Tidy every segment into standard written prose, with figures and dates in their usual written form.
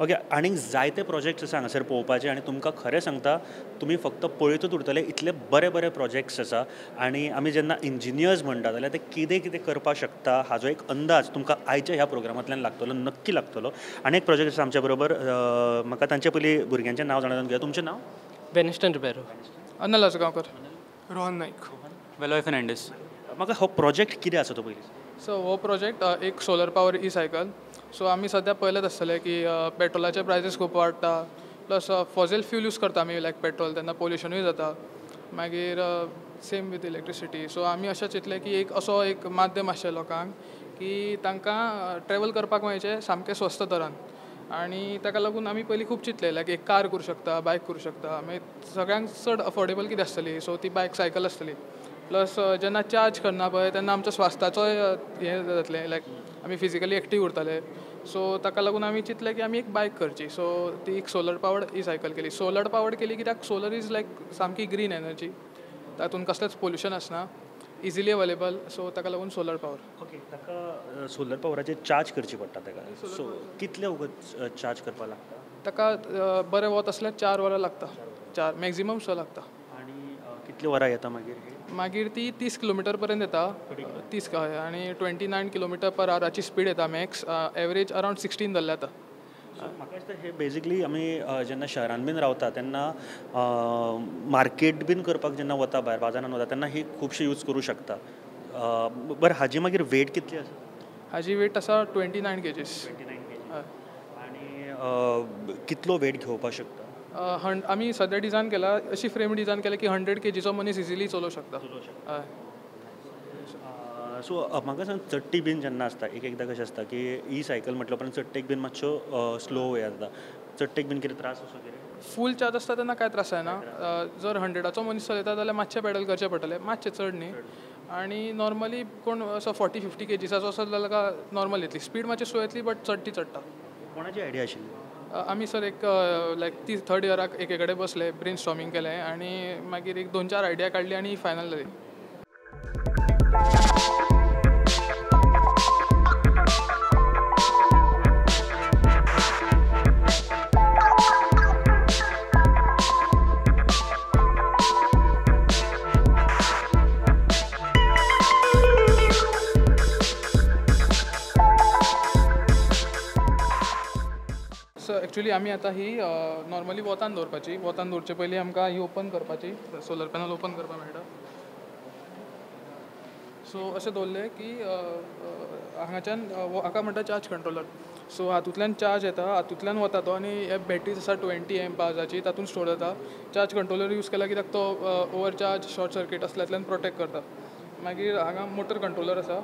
okay आनीक जायते projects आसा हांगासर पळोवपाचे आनी तुमकां खरें सांगता तुमी फक्त पळयतूच उरतले इतले बरे बरे प्रोजेक्ट्स आसा आनी आमी जेन्ना इंजिनियर्स म्हणटा जाल्यार ते कितें कितें करपाक शकता हाजो एक अंदाज तुमकां आयच्या ह्या प्रोग्रामांतल्यान लागतलो नक्की लागतलो आनी एक प्रोजेक्ट आसा आमच्या बरोबर म्हाका तांचे पयलीं भुरग्यांचें नांव जाणून घेवया तुमचें नांव वेनिस्टन रिबेरो अनल आसगांवकर रोहन नाईक वेलोय फेर्नांडीस म्हाका हो प्रोजेक्ट कितें आसा तो पयलीं सो हो प्रोजेक्ट एक solar power E cycle so आमी सद्या पळयत आसतले की पेट्रोलाचे प्रायसीस खूब वाडटा प्लस फॉझल फ्यूल यूज करता आमी लायक पेट्रोल तेन्ना पोल्युशनूय जाता मागीर सेम विथ इलेक्ट्रिसिटी सो आमी अशें चिंतलें की एक असो एक माध्यम आसचें लोकांक की तांकां ट्रॅवल करपाक मेळचें सामकें स्वस्त दरान आनी ताका लागून आमी पयलीं खूब चिंतलें लायक एक कार करूं शकता बायक करूं शकता मागीर सगळ्यांक चड अफोर्डेबल कितें आसतली सो ती बायक सायकल आसतली प्लस जेन्ना चार्ज करना पळय तेन्ना आमच्या स्वास्थाचोय हें जातलें लायक आमी फिजिकली एक्टीव उरतले सो ताका लागून आमी चिंतलें की आमी एक बायक करची सो ती एक सोलर पावर्ड ई सायकल केली सोलर पावर्ड केली कित्याक सोलर इज लायक सामकी ग्रीन एनर्जी तातूंत कसलेंच पोल्युशन आसना इजिली अवेलेबल सो ताका लागून सोलर पावर ओके ताका सोलर पावराचेर चार्ज करची पडटा ताका सो कितले वगत चार्ज करपाक लागता ताका बरें वत असल्यार 4 वरां लागता 4 मॅक्झिमम 6 लागता आनी कितले वरां येता मागीर ती 30 किलोमिटर पर्यंत येता 30 हय आनी 29 किलोमिटर पर आवराची स्पीड येता मॅक्स एवरेज अरावंड 16 धरल्या आतां म्हाका दिसता हे बेजिकली आमी जेन्ना शहरान बीन रावता तेन्ना मार्केट बीन करपाक जेन्ना वता भायर बाजारान वता तेन्ना ही खुबशी यूज करूं शकता बरें हाजी मागीर वेट कितली आसा हाजी वेट आसा 29 केजीस आनी कितलो वेट घेवपाक शकता आमी सद्या डिझायन केला अशी फ्रेम डिझायन केला की 100 केजीचो मनीस इजिली चलोवंक शकता हय सो म्हाका सांग चडटी बीन जेन्ना आसता एकदां कशें आसता की ई सायकल म्हटलो पण चडटेक बीन मातसो स्लो वे जाता चडटेक बीन कितें त्रास असो कितें फूल चार्ज आसता तेन्ना कांय त्रास जायना जर 100चो मनीस चलयता जाल्यार मातशें पॅडल करचें पडटलें मातशें चड न्ही आनी नॉर्मली कोण असो 40-50 केजीसाचो आसत जाल्यार नॉर्मल येतली स्पीड मातशी स्लो येतली बट चडटी चडटा कोणाची आयडिया आशिल्ली आमी सर एक लायक ती थर्ड इयराक एके कडेन बसले ब्रेन स्टॉर्मिंग केलें आनी मागीर एक 2-4 आयडिया काडली आनी फायनल जाली सो एक्चुली आमी आतां ही नॉर्मली वतान दवरपाची वतान दवरचे पयलीं आमकां ही ओपन करपाची सोलर पॅनल ओपन करपाक मेळटा सो अशें दवरलें की हांगाच्यान हाका म्हणटा चार्ज कंट्रोलर सो हातूंतल्यान चार्ज येता हातूंतल्यान वता तो आनी हे बॅटरीज आसा 20 एम्प आवर्साची तातूंत स्टोर जाता चार्ज कंट्रोलर यूज केला कित्याक तो ओवर चार्ज शॉर्ट सर्कीट असल्यातल्यान प्रोटेक्ट करता मागीर हांगा मोटर कंट्रोलर आसा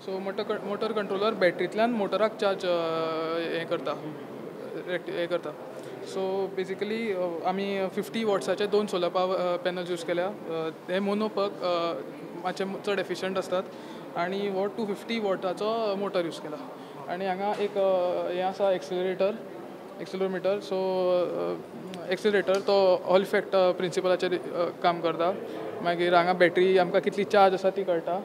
सो मोटर कंट्रोलर बॅटरींतल्यान मोटराक चार्ज हें करता सो बेजिकली आमी 50 वॉट्साचे 2 सोलर पावर पॅनल्स यूज केल्या हे मोनोपक मातशे चड एफिशियंट असतात आनी हो 250 वॉटाचो मोटर यूज केला आनी हांगा एक हें आसा एक्सिलरोमिटर सो एक्सिलरेटर तो हॉल इफेक्ट प्रिंसिपलाचेर काम करता मागीर हांगा बॅटरी आमकां कितली चार्ज आसा ती कळटा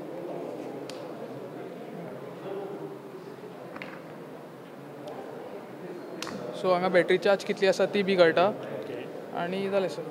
सो हांगा बॅटरी चार्ज कितली आसा ती बी कळटा आनी जालें सर